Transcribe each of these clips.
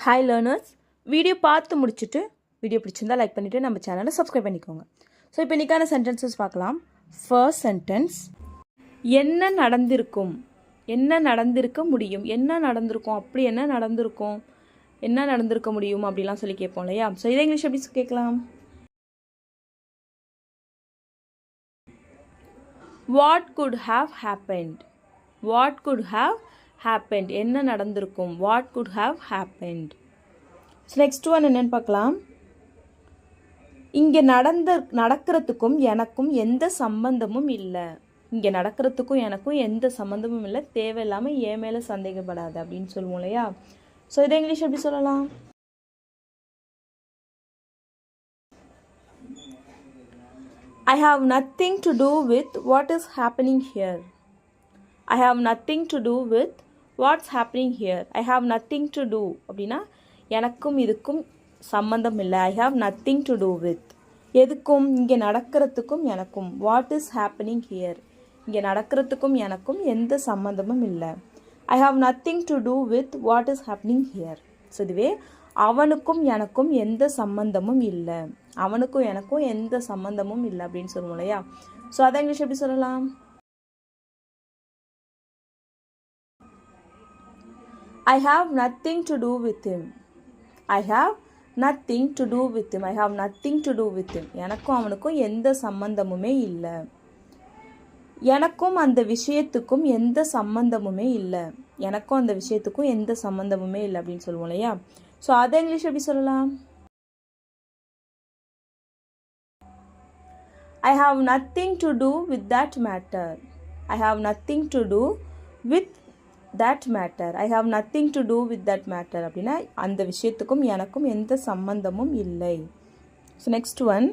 Hi learners, video பார்த்து முடிச்சுட்டு video பிடிச்சிருந்தால் லைக் பண்ணிவிட்டு நம்ம சேனலை சப்ஸ்கிரைப் பண்ணிக்கோங்க. ஸோ இப்போ இன்றைக்கான சென்டென்சஸ் பார்க்கலாம். ஃபர்ஸ்ட் சென்டென்ஸ், என்ன நடந்திருக்கும், என்ன நடந்திருக்க முடியும், என்ன நடந்திருக்கும், அப்படி என்ன நடந்திருக்கும், என்ன நடந்திருக்க முடியும் அப்படிலாம் சொல்லி கேட்போம் இல்லையா. ஸோ இதை இங்கிலீஷ் எப்படி கேட்கலாம்? What could have happened, what could have happened, என்ன நடந்திருக்கும், what could have happened. So next one என்னன்னு பார்க்கலாம். இங்கே நடக்கிறதுக்கும் எனக்கும் எந்த சம்பந்தமும் இல்லை, இங்கே நடக்கிறதுக்கும் எனக்கும் எந்த சம்பந்தமும் இல்லை, தேவையில்லாமல் என் மேலே சந்தேகப்படாது அப்படின்னு சொல்லுவோம் இல்லையா. ஸோ இதை இங்கிலீஷ் எப்படி சொல்லலாம்? I have nothing to do with what is happening here. I have nothing to do with what's happening here. I have nothing to do அப்படின்னா எனக்கும் இதுக்கும் சம்பந்தம் இல்லை. I have nothing to do with எதுக்கும், இங்கே நடக்கிறதுக்கும் எனக்கும். What is happening here, இங்கே நடக்கிறதுக்கும் எனக்கும் எந்த சம்பந்தமும் இல்லை. I have nothing to do with what is happening here. So இதுவே அவனுக்கும் எனக்கும் எந்த சம்பந்தமும் இல்லை, அவனுக்கும் எனக்கும் எந்த சம்பந்தமும் இல்லை அப்படின்னு சொல்லுவோம் இல்லையா. ஸோ அதை இங்கிலீஷ் எப்படி சொல்லலாம்? I have nothing to do with him. I have nothing to do with him. I have nothing to do with him. எனக்கும் அவனுக்கும் எந்த சம்பந்தமுமே இல்லை, எனக்கும் அந்த விஷயத்துக்கும் எந்த சம்பந்தமுமே இல்லை, எனக்கும் அந்த விஷயத்துக்கும் எந்த சம்பந்தமுமே இல்லை அப்படின்னு சொல்லுவோம் இல்லையா. ஸோ அதை இங்கிலீஷ் எப்படி சொல்லலாம்? I have nothing to do with that matter. I have nothing to do with that matter. I have nothing to do with that matter அப்படின்னா அந்த விஷயத்துக்கும் எனக்கும் எந்த சம்பந்தமும் இல்லை. ஸோ நெக்ஸ்ட் ஒன்,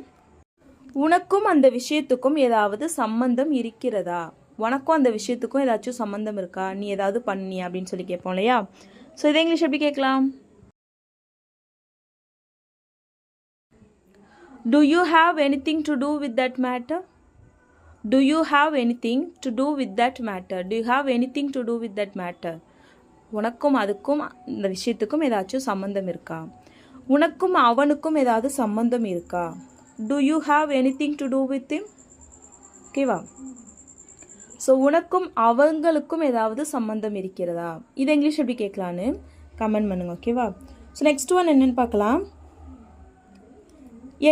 உனக்கும் அந்த விஷயத்துக்கும் ஏதாவது சம்பந்தம் இருக்கிறதா, உனக்கும் அந்த விஷயத்துக்கும் ஏதாச்சும் சம்பந்தம் இருக்கா, நீ ஏதாவது பண்ணியா அப்படின்னு சொல்லி கேட்போம் இல்லையா. ஸோ இதை இங்கிலீஷ் எப்படி கேட்கலாம்? Do you have anything to do with that matter? Do you have anything to do with that matter? Do you have anything to do with that matter? உனக்கும் அதுக்கும் இந்த விஷயத்துக்கும் ஏதாச்சும் சம்பந்தம் இருக்கா, உனக்கும் அவனுக்கும் ஏதாவது சம்பந்தம் இருக்கா. Do you have anything to do with him? ஓகேவா. ஸோ உனக்கும் அவங்களுக்கும் ஏதாவது சம்பந்தம் இருக்கிறதா, இதை இங்கிலீஷ் எப்படி கேட்கலான்னு கமெண்ட் பண்ணுங்க. ஓகேவா. ஸோ நெக்ஸ்ட் ஒன் என்னன்னு பார்க்கலாம்.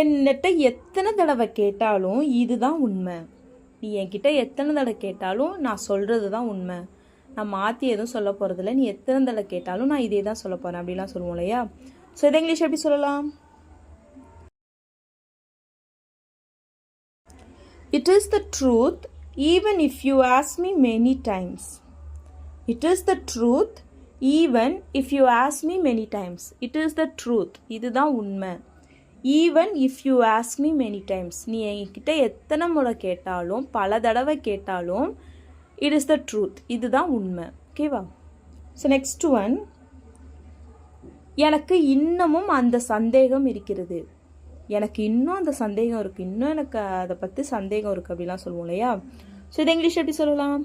என்கிட்ட எத்தனை தடவை கேட்டாலும் இதுதான் உண்மை, நீ என்கிட்ட எத்தனை தடவை கேட்டாலும் நான் சொல்கிறது தான் உண்மை, நான் மாற்றி எதுவும் சொல்ல போகிறதில்ல, நீ எத்தனை தடவை கேட்டாலும் நான் இதே தான் சொல்ல போகிறேன் அப்படிலாம் சொல்லுவோம் இல்லையா. ஸோ இதை இங்கிலீஷ் எப்படி சொல்லலாம்? It is the truth even if you ask me many times. It is the truth even if you ask me many times. It is the truth, இதுதான் உண்மை. Even if you ask me many times, நீ என்கிட்ட எத்தனை முறை கேட்டாலும், பல தடவை கேட்டாலும், it is the truth, இதுதான் உண்மை. ஓகேவா. ஸோ நெக்ஸ்ட் ஒன், எனக்கு இன்னமும் அந்த சந்தேகம் இருக்கிறது, எனக்கு இன்னும் அந்த சந்தேகம் இருக்குது, இன்னும் எனக்கு அதை பற்றி சந்தேகம் இருக்குது அப்படிலாம் சொல்லுவோம் இல்லையா. ஸோ இதை இங்கிலீஷ் எப்படி சொல்லலாம்?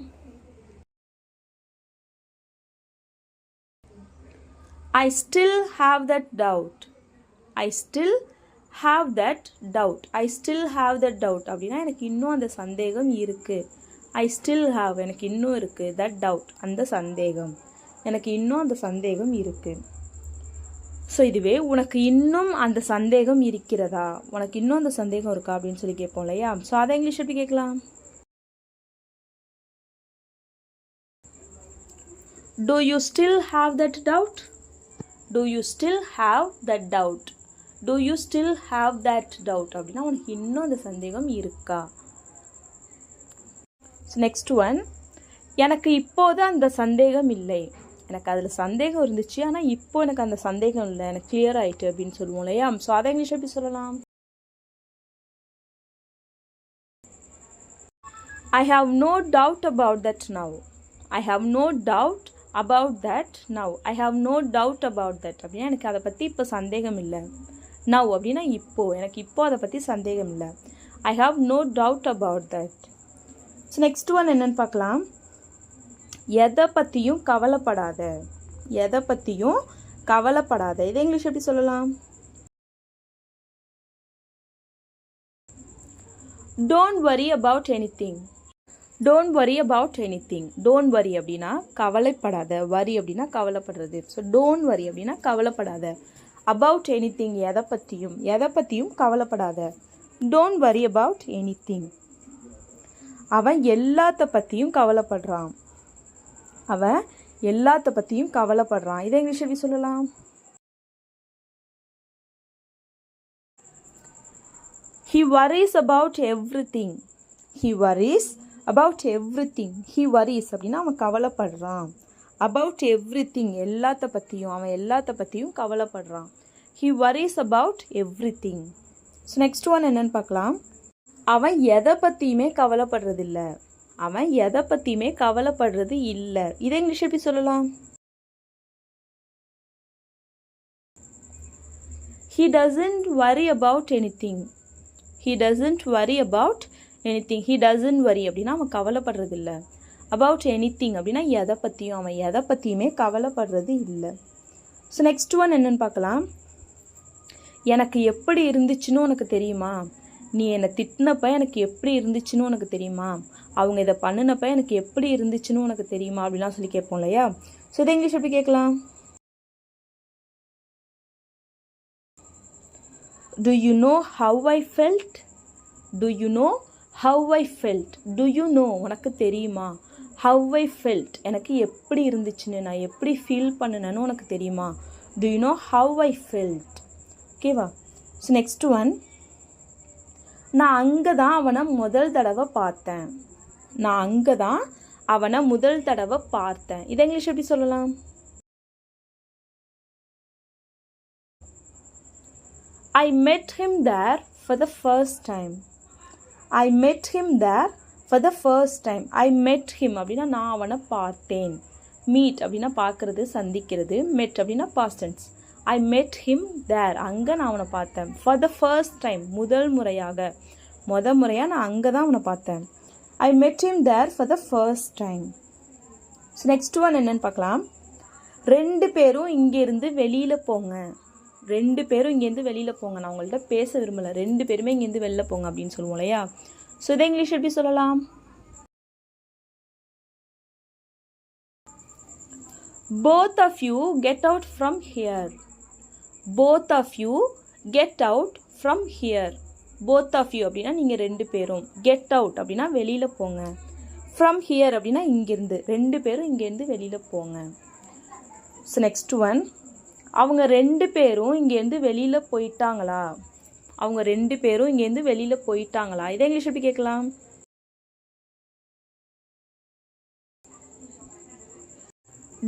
I still have that doubt. I still have that doubt. I still have that doubt அப்படின்னா எனக்கு இன்னும் அந்த சந்தேகம் இருக்குது. I still have, எனக்கு இன்னும் இருக்குது, that doubt, அந்த சந்தேகம், எனக்கு இன்னும் அந்த சந்தேகம் இருக்குது. ஸோ இதுவே உனக்கு இன்னும் அந்த சந்தேகம் இருக்கிறதா, உனக்கு இன்னும் அந்த சந்தேகம் இருக்கா அப்படின்னு சொல்லி கேட்போம் இல்லையா. ஸோ அதை இங்கிலீஷ் எப்படி கேட்கலாம்? Do you still have that doubt? Do you still have that doubt? Do you still have that doubt அப்படின்னா உனக்கு இன்னும் அந்த சந்தேகம் இருக்கா. நெக்ஸ்ட் ஒன், எனக்கு இப்போது அந்த சந்தேகம் இல்லை, எனக்கு அதில் சந்தேகம் இருந்துச்சு ஆனால் இப்போ எனக்கு அந்த சந்தேகம் இல்லை, எனக்கு கிளியர் ஆயிட்டு அப்படின்னு சொல்லுவோம் இல்லையா. ஸோ அதை இங்கிலீஷ் எப்படி சொல்லலாம்? I have no doubt about that now. I have no doubt about that now. I have no doubt about that அப்படின்னா எனக்கு அதை பற்றி இப்போ சந்தேகம் இல்லை. now அப்படின்னா இப்போ, எனக்கு இப்போ அதை பற்றி சந்தேகம் இல்லை. I have no doubt about that. So next one என்னன்னு பார்க்கலாம். எதை பற்றியும் கவலைப்படாத, எதை பற்றியும் கவலைப்படாத. இதை இங்கிலீஷ் எப்படி சொல்லலாம்? Don't worry about anything. Don't worry about anything. Don't worry அப்படின்னா கவலைப்படாத. வரி அப்படின்னா கவலைப்படுறது. ஸோ டோன்ட் வரி அப்படின்னா கவலைப்படாத. அபவுட் எனிதிங் எதை பற்றியும் கவலைப்படாத. Don't worry about anything. அவன் எல்லாத்த பற்றியும் கவலைப்படுறான். இதை இங்கிலீஷ் எப்படி சொல்லலாம்? He worries about everything. He worries about everything. He worries அப்படின்னா அவன் கவலைப்படுறான். about everything அவன் எல்லாத்த பற்றியும் கவலைப்படுறான். He worries about everything. So next one என்னன்னு பார்க்கலாம். அவன் எதை பற்றியுமே கவலைப்படுறது இல்லை. இதை இங்கிலீஷ் எப்படி சொல்லலாம்? He doesn't worry about anything. He doesn't worry about anything. He doesn't worry அப்படின்னா அவன் கவலைப்படுறது இல்லை. about anything அப்படின்னா அவன் எதை பற்றியுமே கவலைப்படுறது இல்லை. ஸோ நெக்ஸ்ட் ஒன் என்னன்னு பார்க்கலாம். எனக்கு எப்படி இருந்துச்சுன்னு உனக்கு தெரியுமா? நீ என்னை திட்டினப்ப எனக்கு எப்படி இருந்துச்சுன்னு உனக்கு தெரியுமா? அவங்க இதை பண்ணினப்ப எனக்கு எப்படி இருந்துச்சுன்னு உனக்கு தெரியுமா அப்படிலாம் சொல்லி கேட்போம் இல்லையா? ஸோ இதை இங்கிலீஷ் எப்படி கேட்கலாம்? Do you know how I felt? Do you know how I felt? Do you know உனக்கு தெரியுமா? How I felt எனக்கு எப்படி இருந்துச்சுன்னு, நான் எப்படி ஃபீல் பண்ணினேன்னு உனக்கு தெரியுமா? Do you know how I felt? ஓகேவா? So next one. நான் அங்கே தான் அவனை முதல் தடவை பார்த்தேன். இதை இங்கிலீஷ் எப்படி சொல்லலாம்? I met him there for the first time. I met him அப்படின்னா நான் அவனை பார்த்தேன். மீட் அப்படின்னா பார்க்கறது, சந்திக்கிறது. met அப்படின்னா past tense. I met him there. அங்கே நான் அவனை பார்த்தேன். for the first time முதல் முறையாக நான் அங்கே தான் அவனை பார்த்தேன். I met him there for the first time. So next one என்னன்னு பார்க்கலாம். ரெண்டு பேரும் இங்கேருந்து வெளியில் போங்க. நான் உங்கள்கிட்ட பேச விரும்பலை. ரெண்டு பேருமே இங்கேருந்து வெளில போங்க அப்படின்னு சொல்லுவோம் இல்லையா? ஸோ இதை இங்கிலீஷ் எப்படி சொல்லலாம்? both of you get out from here. both of you get out from here. both of you அப்படின்னா நீங்கள் ரெண்டு பேரும். get out அப்படின்னா வெளியில் போங்க. from here அப்படின்னா இங்கேருந்து. ரெண்டு பேரும் இங்கேருந்து வெளியில் போங்க. So next one. அவங்க ரெண்டு பேரும் இங்கேருந்து வெளியில் போயிட்டாங்களா? இதை இங்கிலீஷ் எப்படி கேட்கலாம்?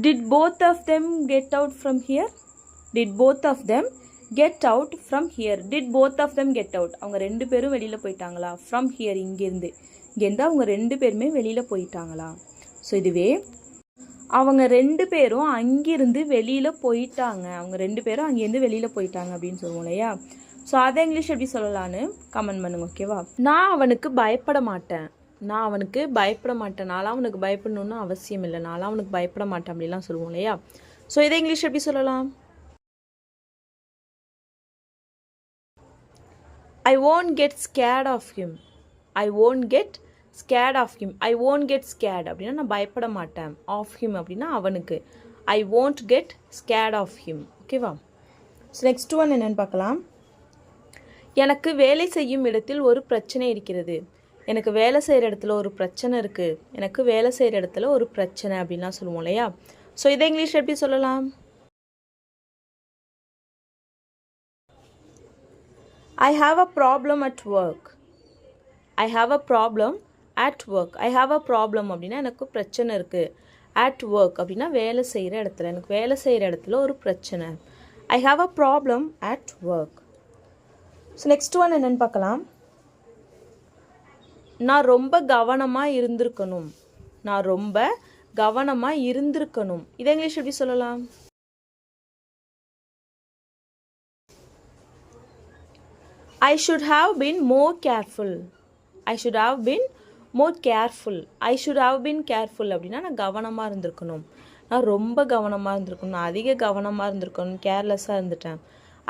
Did both of them get out from here? Did both of them get out from here? அவங்க ரெண்டு பேரும் வெளியில் போயிட்டாங்களா? from here இங்கேருந்து அவங்க ரெண்டு பேருமே வெளியில் போயிட்டாங்களா? ஸோ இதுவே அவங்க ரெண்டு பேரும் அங்கேருந்து வெளியில் போயிட்டாங்க. அப்படின்னு சொல்லுவோம் இல்லையா? ஸோ அதை இங்கிலீஷ் எப்படி சொல்லலான்னு கமெண்ட் பண்ணுங்க. ஓகேவா? நான் அவனுக்கு பயப்பட மாட்டேன். நான்லாம் அவனுக்கு பயப்படணுன்னு அவசியம் இல்லை. நான்லாம் அவனுக்கு பயப்பட மாட்டேன் அப்படிலாம் சொல்லுவோம் இல்லையா? ஸோ இதை இங்கிலீஷ் எப்படி சொல்லலாம்? I won't get scared of him. I won't get scared அப்படின்னா நான் பயப்பட மாட்டேன். of him அப்படின்னா அவனுக்கு. I won't get scared of him. ஓகேவா? ஸோ நெக்ஸ்ட் ஒன் என்னன்னு பார்க்கலாம். எனக்கு வேலை செய்யும் இடத்தில் ஒரு பிரச்சனை இருக்கிறது. எனக்கு வேலை செய்கிற இடத்துல ஒரு பிரச்சனை அப்படின்லாம் சொல்லுவோம் இல்லையா? ஸோ இதை இங்கிலீஷ் எப்படி சொல்லலாம்? I have a problem at work. I have a problem அப்படின்னா எனக்கு பிரச்சனை இருக்குது. at work அப்படின்னா வேலை செய்கிற இடத்துல. எனக்கு வேலை செய்கிற இடத்துல ஒரு பிரச்சனை. I have a problem at work. So next one என்னன்னு பார்க்கலாம். நான் ரொம்ப கவனமாக இருந்திருக்கணும். இதை இங்கிலீஷ் எப்படி சொல்லலாம்? I should have been more careful. I should have been careful அப்படின்னா நான் கவனமாக இருந்திருக்கணும். நான் ரொம்ப கவனமாக இருந்திருக்கணும், நான் அதிக கவனமாக இருந்திருக்கணும், கேர்லெஸ்ஸாக இருந்துட்டேன்.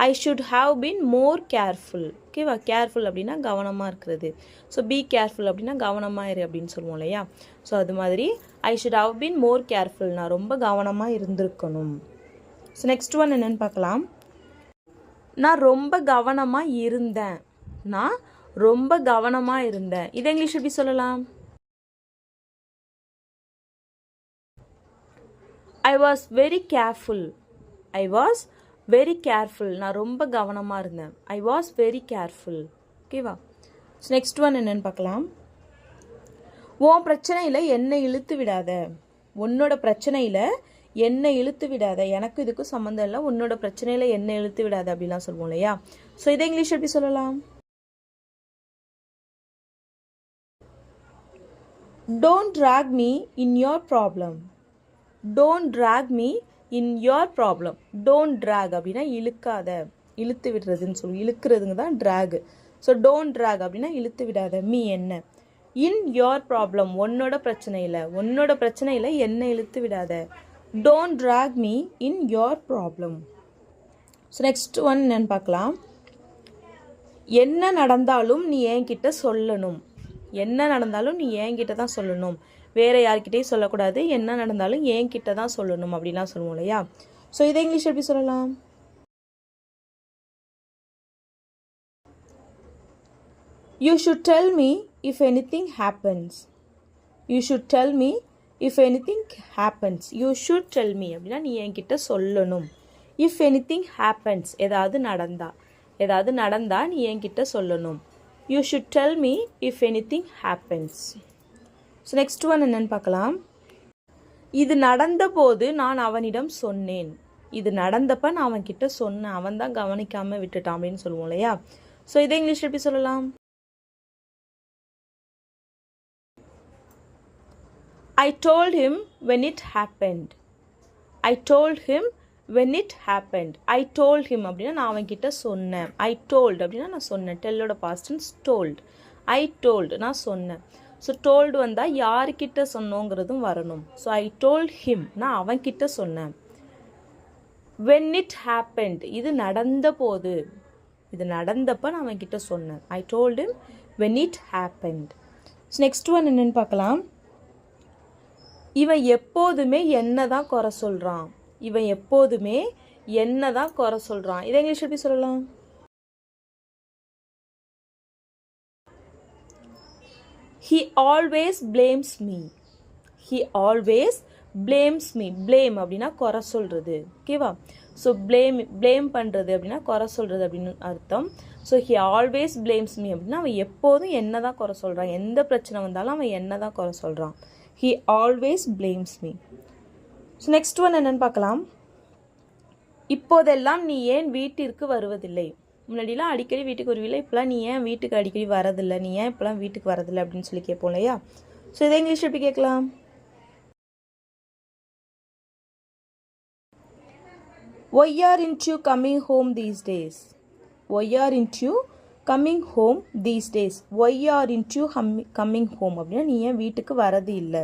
I should have been more careful. ஓகேவா, கேர்ஃபுல் அப்படின்னா கவனமாக இருக்கிறது. ஸோ பி கேர்ஃபுல் அப்படின்னா கவனமாக இரு அப்படின்னு சொல்லுவோம் இல்லையா. ஸோ அது மாதிரி I should have been more careful, நான் ரொம்ப கவனமாக இருந்திருக்கணும். ஸோ நெக்ஸ்ட் ஒன் என்னென்னு பார்க்கலாம். நான் ரொம்ப கவனமாக இருந்தேன். நான் ரொம்ப கவனமாக இருந்தேன். இதை இங்கிலீஷ் எப்படி சொல்லலாம்? I was very careful. I was very careful, நான் ரொம்ப கவனமாக இருந்தேன். I was very careful. ஓகேவா. ஸோ நெக்ஸ்ட் ஒன் என்னென்னு பார்க்கலாம். உன் பிரச்சனையில் என்னை இழுத்து விடாத. உன்னோட பிரச்சனையில் என்னை இழுத்து விடாத, எனக்கு இதுக்கும் சம்மந்தம் இல்லை, உன்னோட பிரச்சனையில் என்னை இழுத்து விடாத அப்படிலாம் சொல்லுவோம் இல்லையா. ஸோ இதை இங்கிலீஷ் எப்படி சொல்லலாம்? Don't drag me in your problem. Don't drag me in your problem. Don't drag அப்படின்னா இழுக்காத, இழுத்து விடுறதுன்னு சொல்லுவோம். இழுக்கிறதுங்க தான் ட்ராக். ஸோ டோன்ட் ட்ராக் அப்படின்னா இழுத்து விடாத. மீ என்ன? இன் யோர் ப்ராப்ளம், உன்னோட பிரச்சனையில், உன்னோட பிரச்சனையில் என்னை இழுத்து விடாத. Don't drag me in your problem. So next one என்னன்னு பார்க்கலாம். என்ன நடந்தாலும் நீ என்கிட்ட சொல்லணும். என்ன நடந்தாலும் நீ என்கிட்ட தான் சொல்லணும், வேறு யார்கிட்டையும் சொல்லக்கூடாது. என்ன நடந்தாலும் என்கிட்ட தான் சொல்லணும் அப்படின்லாம் சொல்லுவோம் இல்லையா. ஸோ இதை இங்கிலீஷ் எப்படி சொல்லலாம்? You should tell me if anything happens. You should tell me if anything happens. You should tell me அப்படின்னா நீ என்கிட்ட சொல்லணும். இஃப் எனிதிங் ஹேப்பன்ஸ், ஏதாவது நடந்தா நீ என்கிட்ட சொல்லணும். You should tell me if anything happens. So next one என்னன்னு பார்க்கலாம். இது நடந்த போது நான் அவனிடம் சொன்னேன். இது நடந்தப்ப நான் அவன்கிட்ட சொன்னேன், அவன் தான் கவனிக்காமல் விட்டுட்டான் அப்படின்னு சொல்லுவோம் இல்லையா. ஸோ இதை இங்கிலீஷ் எப்படி சொல்லலாம்? I told him when it happened. I told him when it happened. I told him அப்படின்னா நான் அவன்கிட்ட சொன்னேன். I told அப்படின்னா நான் சொன்னேன். டெல்லோட past tense told. I told நான் சொன்னேன். ஸோ told வந்தால் யார்கிட்ட சொன்னோங்கிறதும் வரணும். ஸோ I told him நான் அவன்கிட்ட சொன்னேன். when it happened இது நடந்த போது, இது நடந்தப்ப நான் அவன்கிட்ட சொன்னேன். I told him when it happened. So next one என்னன்னு பார்க்கலாம். இவன் எப்போதுமே என்ன தான் குறை சொல்கிறான். இவன் எப்போதுமே என்ன தான் குறை சொல்கிறான். இதை இங்கிலீஷ் எப்படி சொல்லலாம்? He always blames me. He always blames me. blame அப்படின்னா குறை சொல்கிறது. ஓகேவா. ஸோ blame பண்ணுறது அப்படின்னா குறை சொல்கிறது அப்படின்னு அர்த்தம். So he always blames me அப்படின்னா அவன் எப்போதும் என்ன தான் குறை சொல்கிறான். எந்த பிரச்சனை வந்தாலும் அவன் என்ன தான் குறை சொல்கிறான். He always blames me. So next one என்னன்னு பார்க்கலாம். இப்போதெல்லாம் நீ ஏன் வீட்டிற்கு வருவதில்லை. முன்னாடிலாம் அடிக்கடி வீட்டுக்கு வருவில்லை, இப்போலாம் நீ ஏன் வீட்டுக்கு அடிக்கடி வரதில்லை, நீ ஏன் இப்போலாம் வீட்டுக்கு வரதில்லை அப்படின்னு சொல்லி கேட்போம் இல்லையா. ஸோ இதை இங்கிலீஷ் எப்படி கேட்கலாம்? Why aren't you coming home these days? Why aren't you coming home these days? Why aren't you coming home அப்படின்னா நீ ஏன் வீட்டுக்கு வரது இல்லை.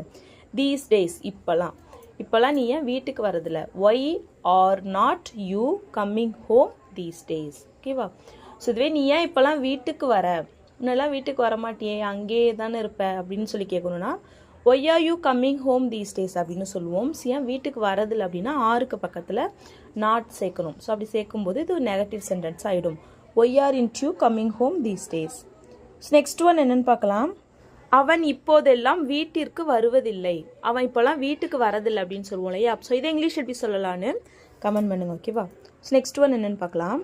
these days இப்போலாம் நீ ஏன் வீட்டுக்கு வரதில்லை. Why are not you coming home these days? ஓகேவா. ஸோ இதுவே நீ ஏன் இப்போலாம் வீட்டுக்கு வர, முன்னெல்லாம் வீட்டுக்கு வர மாட்டியே, அங்கேயே தானே இருப்ப அப்படின்னு சொல்லி கேட்கணும்னா why are you coming home these days அப்படின்னு சொல்லுவோம். ஏன் வீட்டுக்கு வரதில்லை அப்படின்னா ஆருக்கு பக்கத்தில் நாட் சேர்க்கணும். ஸோ அப்படி சேர்க்கும்போது இது நெகட்டிவ் சென்டென்ஸ் ஆகிடும். why aren't you coming home these days? Next one என்னன்னு பார்க்கலாம். அவன் இப்போதெல்லாம் வீட்டிற்கு வருவதில்லை. அவன் இப்போலாம் வீட்டுக்கு வரதில்லை அப்படின்னு சொல்லுவோம் இல்லையா. ஸோ இதை இங்கிலீஷ் எப்படி சொல்லலான்னு கமெண்ட் பண்ணுங்க. ஓகேவா. நெக்ஸ்ட் ஒன் என்னன்னு பார்க்கலாம்.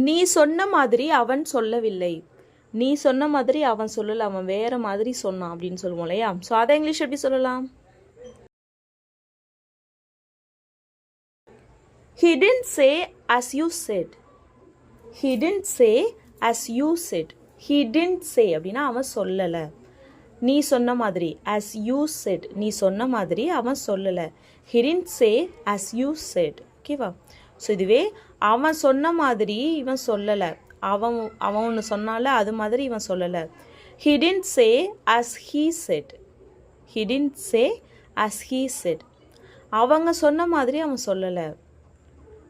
நீ சொன்ன மாதிரி அவன் சொல்லவில்லை. நீ சொன்ன மாதிரி அவன் சொல்லலை, அவன் வேற மாதிரி சொன்னான் அப்படின்னு சொல்லுவோம் இல்லையா. ஸோ அதை இங்கிலீஷ் எப்படி சொல்லலாம்? He didn't say as you said. He didn't say as you said. He didn't say அப்படின்னா அவன் சொல்லலை. நீ சொன்ன மாதிரி as you said, நீ சொன்ன மாதிரி அவன் சொல்லலை. He didn't say as you said. ஓகேவா. ஸோ இதுவே அவன் சொன்ன மாதிரி இவன் சொல்லலை, அவன் ஒன்று சொன்னால அது மாதிரி இவன் சொல்லலை. He didn't say as he said. He didn't say as he said. அவங்க சொன்ன மாதிரி அவன் சொல்லலை.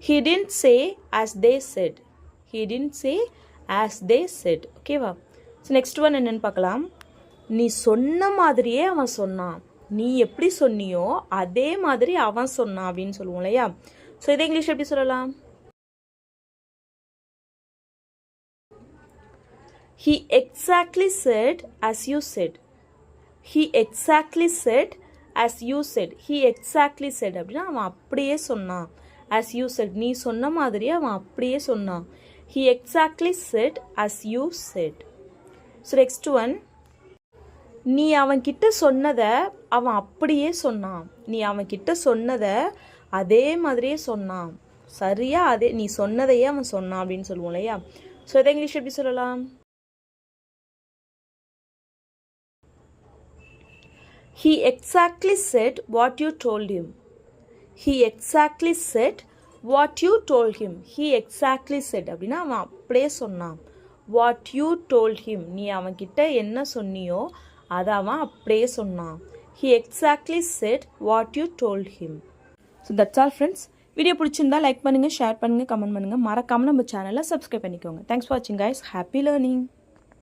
He didn't say as they said. He didn't say as they said. ஓகேவா? ஸோ நெக்ஸ்ட் ஒன் என்னென்னு பார்க்கலாம். நீ சொன்ன மாதிரியே அவன் சொன்னான். நீ எப்படி சொன்னியோ அதே மாதிரி அவன் சொன்னான் அப்படின்னு சொல்லுவோம் இல்லையா? ஸோ இதை இங்கிலீஷ் எப்படி சொல்லலாம்? He exactly said as you said. He exactly said as you said. He exactly said அப்படின்னா அவன் அப்படியே சொன்னான். as you said, நீ சொன்ன மாதிரியே அவன் அப்படியே சொன்னான். He exactly said as you said. So next one, நீ அவன்கிட்ட சொன்னதை அவன் அப்படியே சொன்னான். நீ அவன்கிட்ட சொன்னதை அதே மாதிரியே சொன்னான். சரியா அதே நீ சொன்னதையே அவன் சொன்னான் அப்படின்னு சொல்லுவோம் இல்லையா? ஸோ இதை இங்கிலீஷ் எப்படி சொல்லலாம்? He exactly said what you told him. He exactly said what you told him. He exactly said அப்படின்னா அவன் அப்படியே சொன்னான். What you told him, நீ அவன்கிட்ட என்ன சொன்னியோ அதை அவன் அப்படியே சொன்னான். He exactly said what you told him. So that's all friends. Video பிடிச்சிருந்தா லைக் பண்ணுங்கள், ஷேர் பண்ணுங்கள், கமெண்ட் பண்ணுங்கள். மறக்காமல் நம்ம சேனலை சப்ஸ்கிரைப் பண்ணிக்கோங்க. தேங்க்ஸ் ஃபார் வாட்சிங் guys. Happy learning.